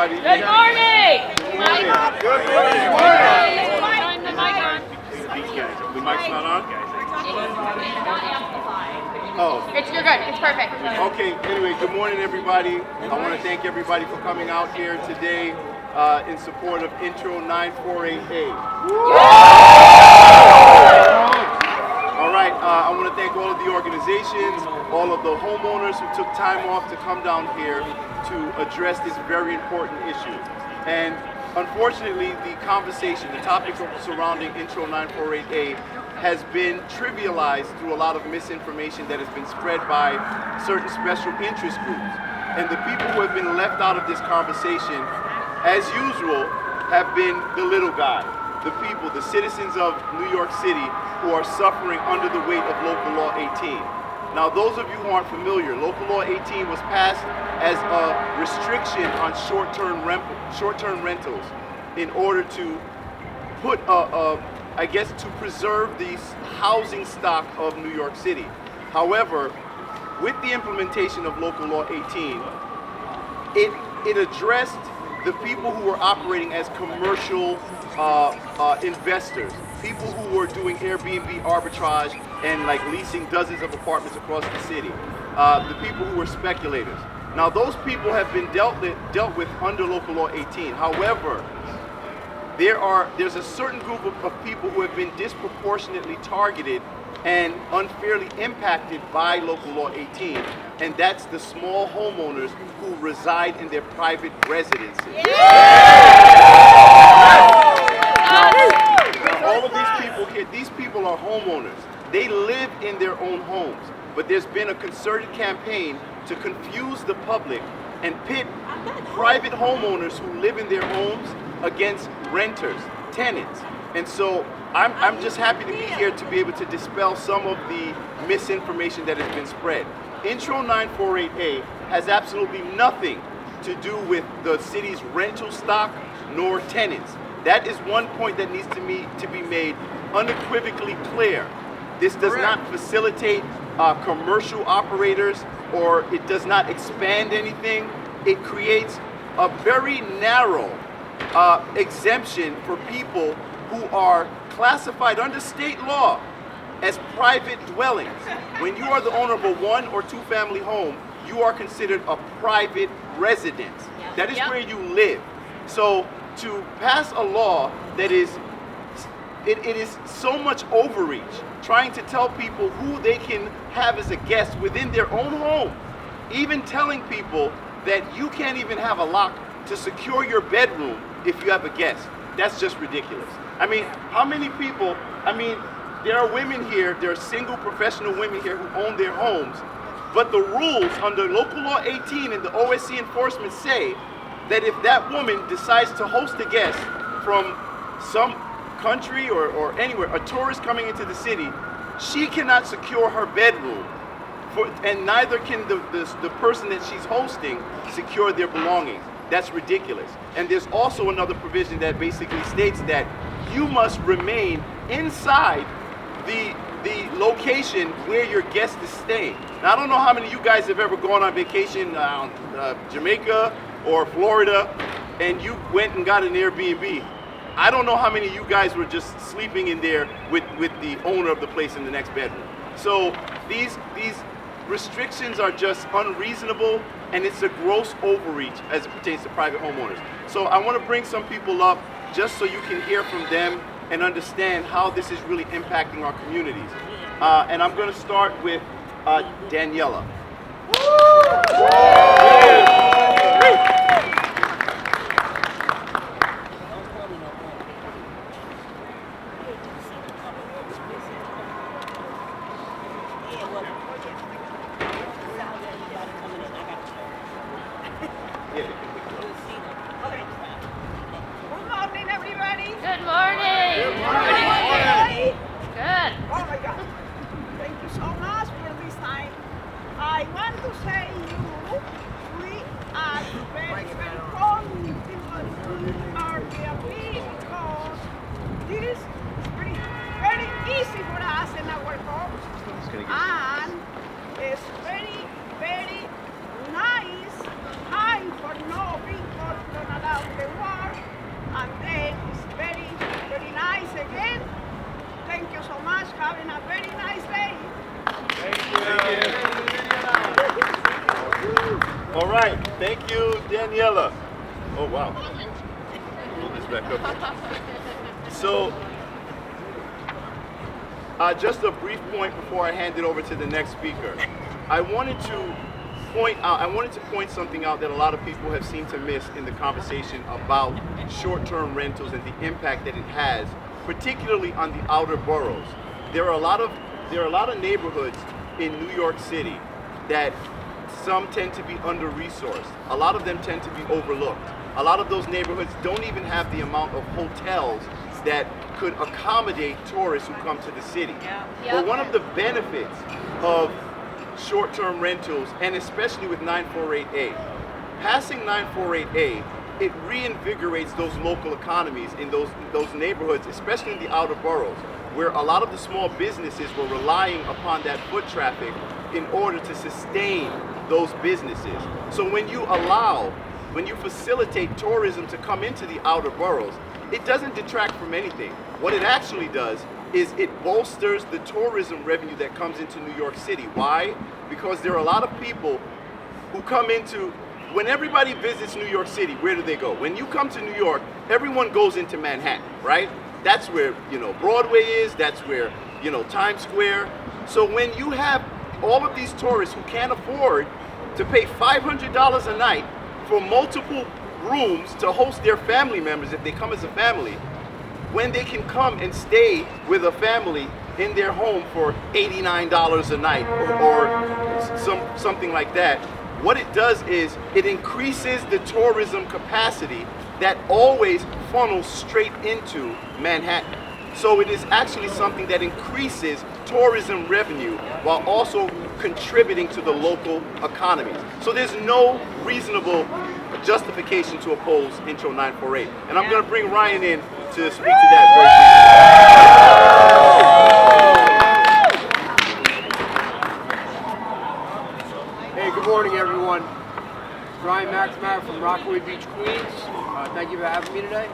everybody. Good morning. Good morning. Good morning. The mic's not on? Oh. You're good. It's perfect. Okay, anyway, good morning, everybody. I want to thank everybody for coming out here today in support of Intro 948A. All right, I want to thank all of the organizations, all of the homeowners who took time off to come down here to address this very important issue. And unfortunately, the conversation, the topic surrounding Intro 948A has been trivialized through a lot of misinformation that has been spread by certain special interest groups. And the people who have been left out of this conversation, as usual, have been the little guy, the people, the citizens of New York City who are suffering under the weight of Local Law 18. Now, those of you who aren't familiar, Local Law 18 was passed as a restriction on short-term rentals in order to put I guess to preserve the housing stock of New York City. However, with the implementation of Local Law 18, it addressed the people who were operating as commercial investors, people who were doing Airbnb arbitrage and like leasing dozens of apartments across the city, the people who were speculators. Now those people have been dealt with under Local Law 18. However, there's a certain group of people who have been disproportionately targeted and unfairly impacted by Local Law 18, and that's the small homeowners who reside in their private residences. Now, all of these people here, these people are homeowners. They live in their own homes, but there's been a concerted campaign to confuse the public and pit private homeowners who live in their homes against renters, tenants. And so I'm just happy to be here to be able to dispel some of the misinformation that has been spread. Intro 948A has absolutely nothing to do with the city's rental stock nor tenants. That is one point that needs to be made unequivocally clear. This does not facilitate commercial operators, or it does not expand anything. It creates a very narrow exemption for people who are classified under state law as private dwellings. When you are the owner of a 1 or 2 family home, you are considered a private residence. That is where you live. So to pass a law that is, it is so much overreach, trying to tell people who they can have as a guest within their own home, even telling people that you can't even have a lock to secure your bedroom if you have a guest. That's just ridiculous. I mean, how many people, there are women here, there are single professional women here who own their homes, but the rules under Local Law 18 and the OSC enforcement say that if that woman decides to host a guest from some country or anywhere, a tourist coming into the city, she cannot secure her bedroom. And neither can the person that she's hosting secure their belongings. That's ridiculous. And there's also another provision that basically states that you must remain inside the location where your guest is staying. Now, I don't know how many of you guys have ever gone on vacation Jamaica or Florida and you went and got an Airbnb. I don't know how many of you guys were just sleeping in there with the owner of the place in the next bedroom. So these restrictions are just unreasonable, and it's a gross overreach as it pertains to private homeowners. So I want to bring some people up just so you can hear from them and understand how this is really impacting our communities. And I'm going to start with Daniela. And it's very, very nice time for no All right, thank you, Daniela. Oh, wow. Pull this back up. So, just a brief point before I hand it over to the next speaker. I wanted to point something out that a lot of people have seemed to miss in the conversation about short-term rentals and the impact that it has, particularly on the outer boroughs. There are a lot of neighborhoods in New York City that some tend to be under-resourced. A lot of them tend to be overlooked. A lot of those neighborhoods don't even have the amount of hotels that could accommodate tourists who come to the city. But one of the benefits of short-term rentals, and especially with 948A, passing 948A, it reinvigorates those local economies in those neighborhoods, especially in the outer boroughs, where a lot of the small businesses were relying upon that foot traffic in order to sustain those businesses. So when you facilitate tourism to come into the outer boroughs, it doesn't detract from anything. What it actually does is it bolsters the tourism revenue that comes into New York City. Why? Because there are a lot of people who come into, when everybody visits New York City, where do they go? When you come to New York, everyone goes into Manhattan, right? That's where, Broadway is, that's where, Times Square. So when you have all of these tourists who can't afford to pay $500 a night for multiple rooms to host their family members if they come as a family, when they can come and stay with a family in their home for $89 a night or something like that, what it does is it increases the tourism capacity that always funnels straight into Manhattan. So it is actually something that increases tourism revenue while also contributing to the local economies. So there's no reasonable justification to oppose Intro 948. And I'm going to bring Ryan in to speak to that very briefly. Hey, good morning, everyone. Brian McNamara from Rockaway Beach, Queens. Thank you for having me today.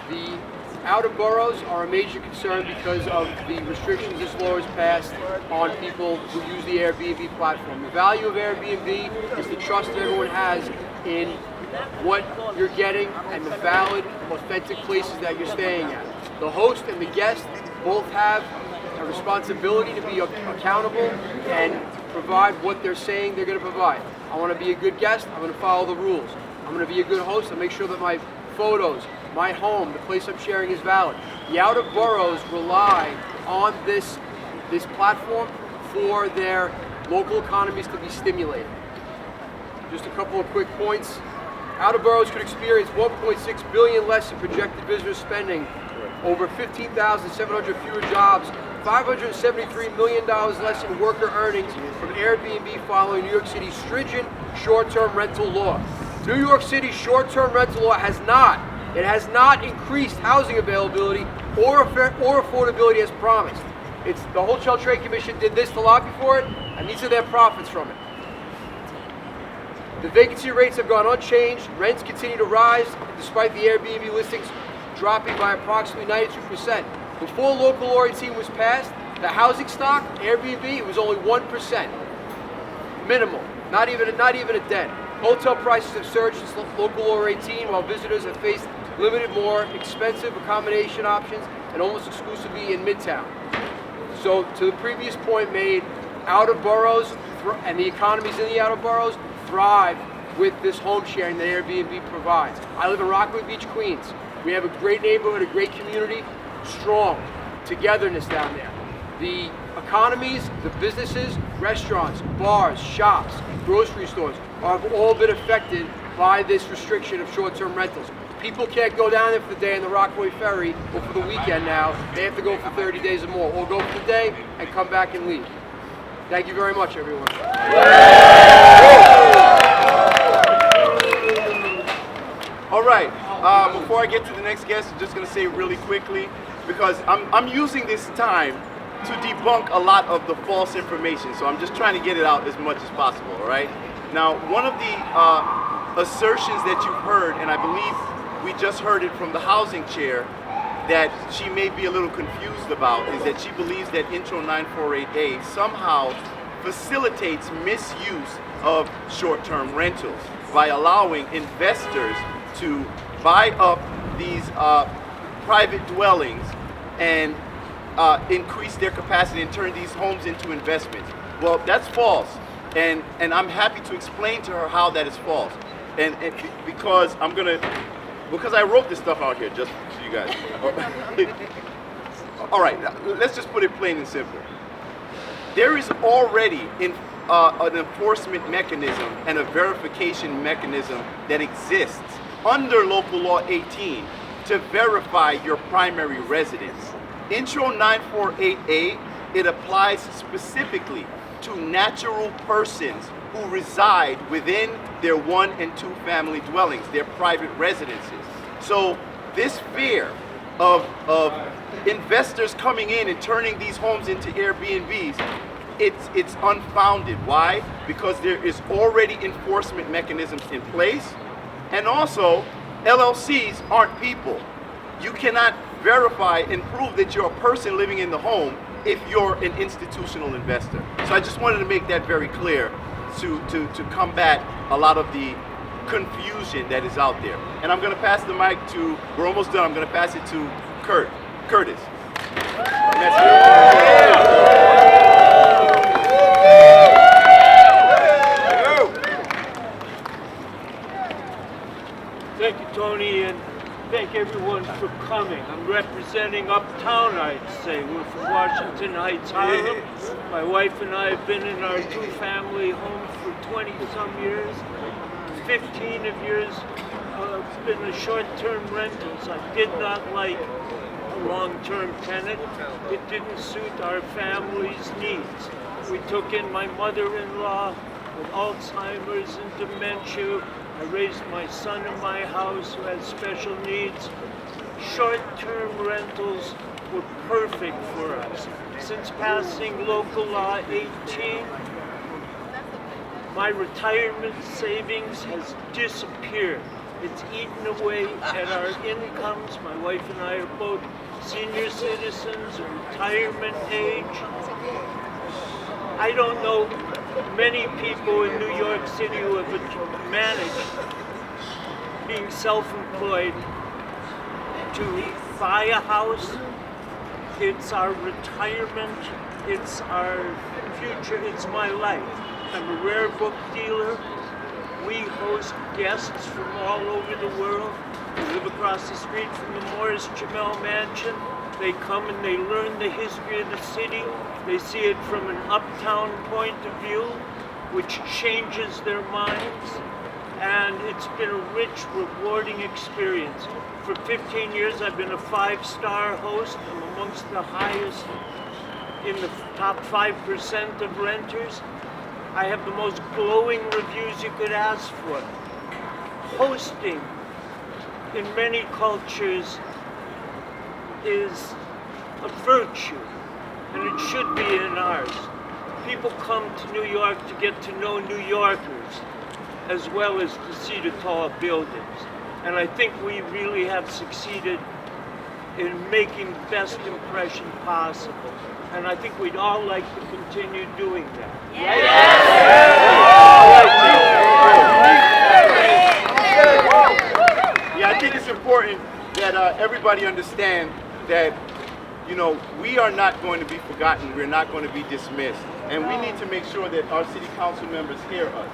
The outer boroughs are a major concern because of the restrictions this law has passed on people who use the Airbnb platform. The value of Airbnb is the trust that everyone has in what you're getting and the valid, authentic places that you're staying at. The host and the guest both have a responsibility to be accountable and provide what they're saying they're going to provide. I want to be a good guest, I'm going to follow the rules. I'm going to be a good host and make sure that my photos, my home, the place I'm sharing is valid. The outer boroughs rely on this platform for their local economies to be stimulated. Just a couple of quick points. Outer boroughs could experience $1.6 billion less in projected business spending, over 15,700 fewer jobs, $573 million less in worker earnings from Airbnb following New York City's stringent short-term rental law. New York City's short-term rental law has not increased housing availability or affordability as promised. The Wholesale Trade Commission did this to lobby for it, and these are their profits from it. The vacancy rates have gone unchanged. Rents continue to rise, despite the Airbnb listings dropping by approximately 92%. Before Local Law 18 was passed, the housing stock, Airbnb, it was only 1%. Minimal, not even a dent. Hotel prices have surged since Local Law 18, while visitors have faced limited, more expensive accommodation options, and almost exclusively in Midtown. So, to the previous point made, outer boroughs and the economies in the outer boroughs thrive with this home sharing that Airbnb provides. I live in Rockaway Beach, Queens. We have a great neighborhood, a great community, strong togetherness down there. The economies, the businesses, restaurants, bars, shops, grocery stores have all been affected by this restriction of short-term rentals. People can't go down there for the day in the Rockaway Ferry or for the weekend now. They have to go for 30 days or more, or go for the day and come back and leave. Thank you very much, everyone. All right, before I get to the next guest, I'm just going to say really quickly, because I'm using this time to debunk a lot of the false information, so I'm just trying to get it out as much as possible, all right? Now, one of the assertions that you've heard, and I believe we just heard it from the housing chair, that she may be a little confused about, is that she believes that Intro 948A somehow facilitates misuse of short-term rentals by allowing investors to buy up these private dwellings and increase their capacity and turn these homes into investments. Well, that's false, and I'm happy to explain to her how that is false, and because I wrote this stuff out here just so you guys. All right, let's just put it plain and simple. There is already an enforcement mechanism and a verification mechanism that exists under Local Law 18 to verify your primary residence. Intro 948A, it applies specifically to natural persons who reside within their 1 and 2 family dwellings, their private residences. So this fear of investors coming in and turning these homes into Airbnbs, it's unfounded. Why? Because there is already enforcement mechanisms in place, and also LLCs aren't people. You cannot verify and prove that you're a person living in the home if you're an institutional investor. So I just wanted to make that very clear to combat a lot of the confusion that is out there. And I'm going to pass the mic to, we're almost done, I'm going to pass it to Curtis. Thank you, Tony, and thank everyone for coming. I'm representing Uptown, I'd say. We're from Washington Heights, Harlem. My wife and I have been in our 2-family home for 20-some years. 15 of years been the short-term rentals. I did not like a long-term tenant. It didn't suit our family's needs. We took in my mother-in-law with Alzheimer's and dementia. I raised my son in my house who has special needs. Short-term rentals were perfect for us. Since passing Local Law 18, my retirement savings has disappeared. It's eaten away at our incomes. My wife and I are both senior citizens, retirement age. I don't know many people in New York City who have managed, being self-employed, to buy a house. It's our retirement, it's our future, it's my life. I'm a rare book dealer. We host guests from all over the world. We live across the street from the Morris Jamel Mansion. They come and they learn the history of the city. They see it from an uptown point of view, which changes their minds. And it's been a rich, rewarding experience. For 15 years, I've been a 5-star host. I'm amongst the highest in the top 5% of renters. I have the most glowing reviews you could ask for. Hosting in many cultures is a virtue, and it should be in ours. People come to New York to get to know New Yorkers, as well as to see the tall buildings. And I think we really have succeeded in making the best impression possible. And I think we'd all like to continue doing that. Yeah, I think it's important that everybody understand that, you know, we are not going to be forgotten. We're not going to be dismissed. And we need to make sure that our city council members hear us.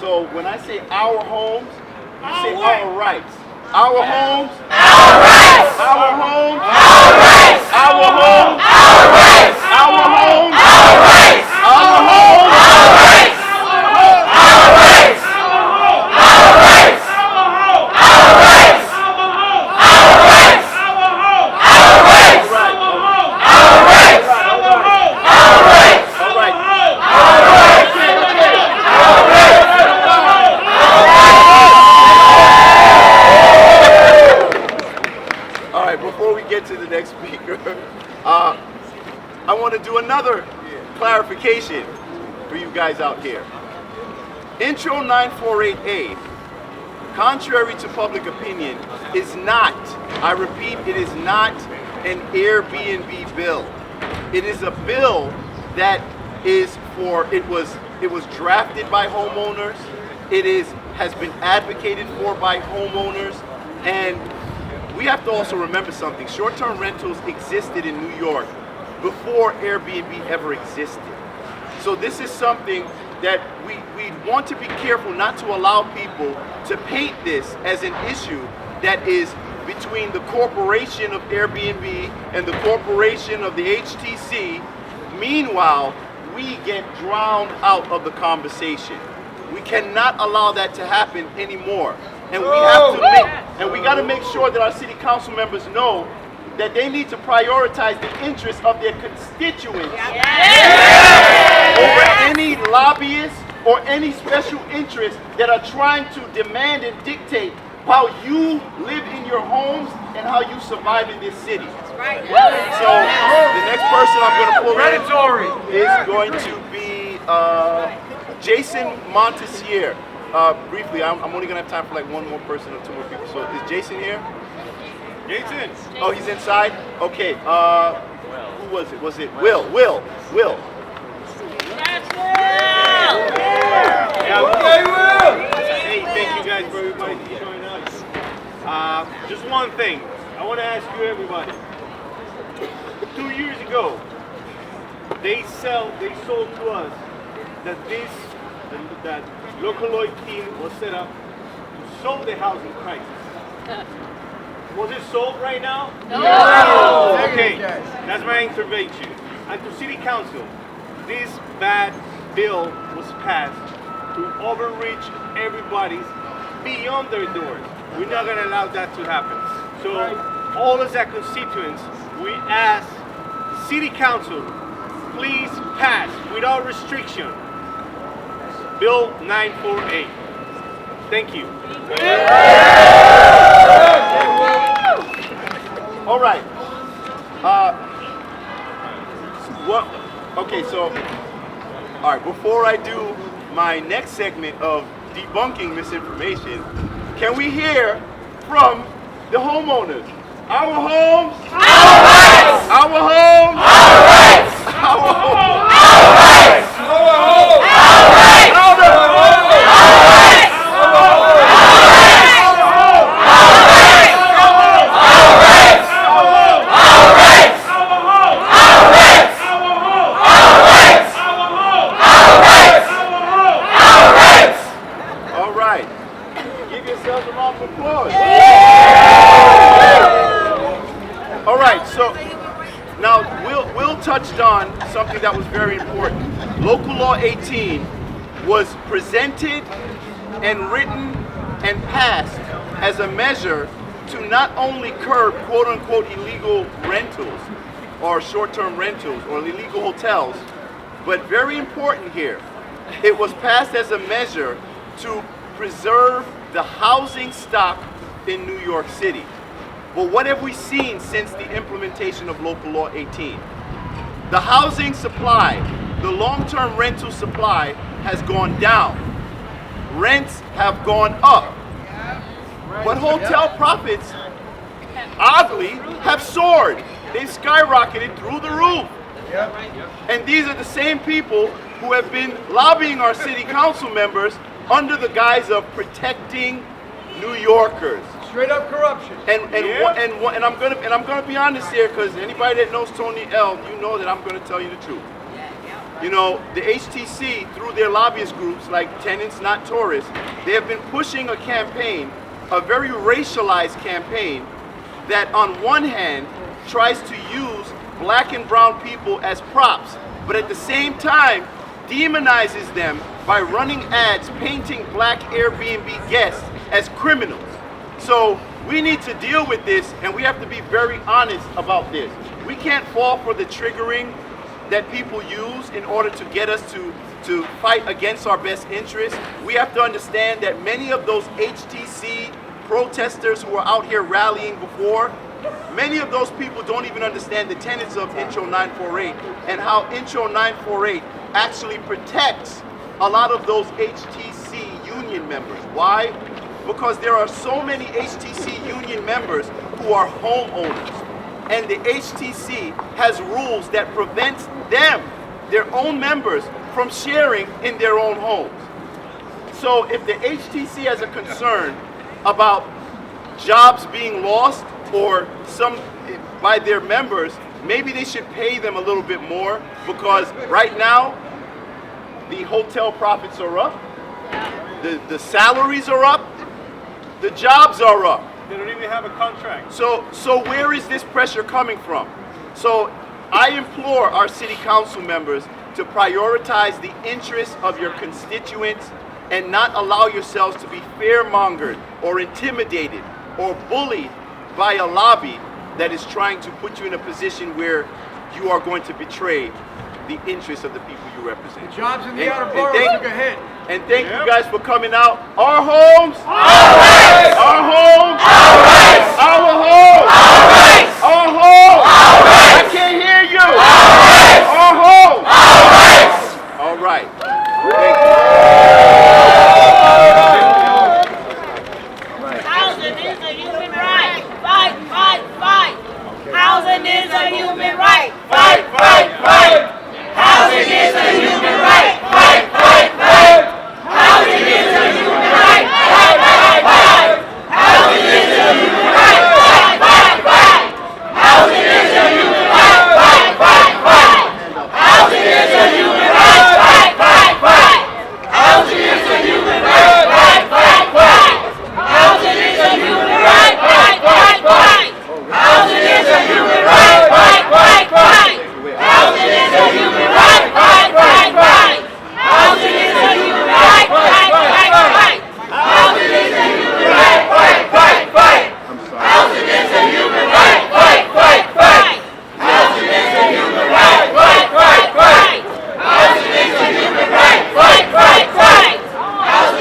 So when I say our homes, you say our rights. Our homes, our rights. Our homes, our rights. Our homes, our rights. Our homes, our rights. Our homes, our rights. Our rights. Our rights. Our rights. Our rights. Our rights. Our rights. Our rights. All right. All right. All right. All right. Before we get to the next speaker, I want to do another clarification for you guys out here. Intro 948A, contrary to public opinion, is not, I repeat, it is not an Airbnb bill. It is a bill that is for it was drafted by homeowners. It has been advocated for by homeowners, and we have to also remember something. Short-term rentals existed in New York before Airbnb ever existed. So this is something that we want to be careful not to allow people to paint this as an issue that is between the corporation of Airbnb and the corporation of the HTC. Meanwhile, we get drowned out of the conversation. We cannot allow that to happen anymore. And we have to we got to make sure that our city council members know that they need to prioritize the interests of their constituents over any lobbyists or any special interests that are trying to demand and dictate how you live in your homes and how you survive in this city. That's right. So the next person I'm going to pull in is going to be Jason Montessier. Briefly, I'm only going to have time for like one more person or two more people. So is Jason here? Jason. Oh, he's inside? Okay. Who was it? Was it Will? Will. Hey, thank you guys for everybody joining us. Just one thing, I want to ask you everybody. 2 years ago, they sold to us that that local law team was set up to solve the housing crisis. Was it solved right now? No. Okay, that's my intervention. And to City Council, this bad bill was passed to overreach everybody's beyond their doors. We're not going to allow that to happen. So all as our constituents, we ask City Council, please pass without restriction Bill 948. Thank you. All right. Okay, so, all right, before I do my next segment of debunking misinformation, can we hear from the homeowners? Our homes, our rights! Our homes, our rights! Our homes, our rights! Our homes, our rights! Our rights! All right, so now Will touched on something that was very important. Local Law 18 was presented and written and passed as a measure to not only curb quote-unquote illegal rentals or short-term rentals or illegal hotels, but very important here, it was passed as a measure to preserve the housing stock in New York City. But what have we seen since the implementation of Local Law 18? The housing supply, the long-term rental supply has gone down. Rents have gone up. But hotel profits, oddly, have soared. They've skyrocketed through the roof. And these are the same people who have been lobbying our city council members under the guise of protecting New Yorkers. Straight up corruption. And I'm gonna be honest here, because anybody that knows Tony L, you know that I'm gonna tell you the truth. You know, the HTC, through their lobbyist groups like Tenants Not Tourists, they have been pushing a campaign, a very racialized campaign, that on one hand tries to use black and brown people as props, but at the same time demonizes them by running ads painting black Airbnb guests as criminals. So we need to deal with this, and we have to be very honest about this. We can't fall for the triggering that people use in order to get us to fight against our best interests. We have to understand that many of those HTC protesters who are out here rallying before, many of those people don't even understand the tenets of Intro 948 and how Intro 948 actually protects a lot of those HTC union members. Why? Because there are so many HTC union members who are homeowners, and the HTC has rules that prevents them their own members from sharing in their own homes. So if the HTC has a concern about jobs being lost or some by their members, maybe they should pay them a little bit more, because right now the hotel profits are up, the salaries are up, the jobs are up. They don't even have a contract. So where is this pressure coming from? So I implore our city council members to prioritize the interests of your constituents and not allow yourselves to be fear-mongered or intimidated or bullied by a lobby that is trying to put you in a position where you are going to betray the interests of the people you represent. The jobs in the outer boroughs took a hit. And thank you guys for coming out. Our homes,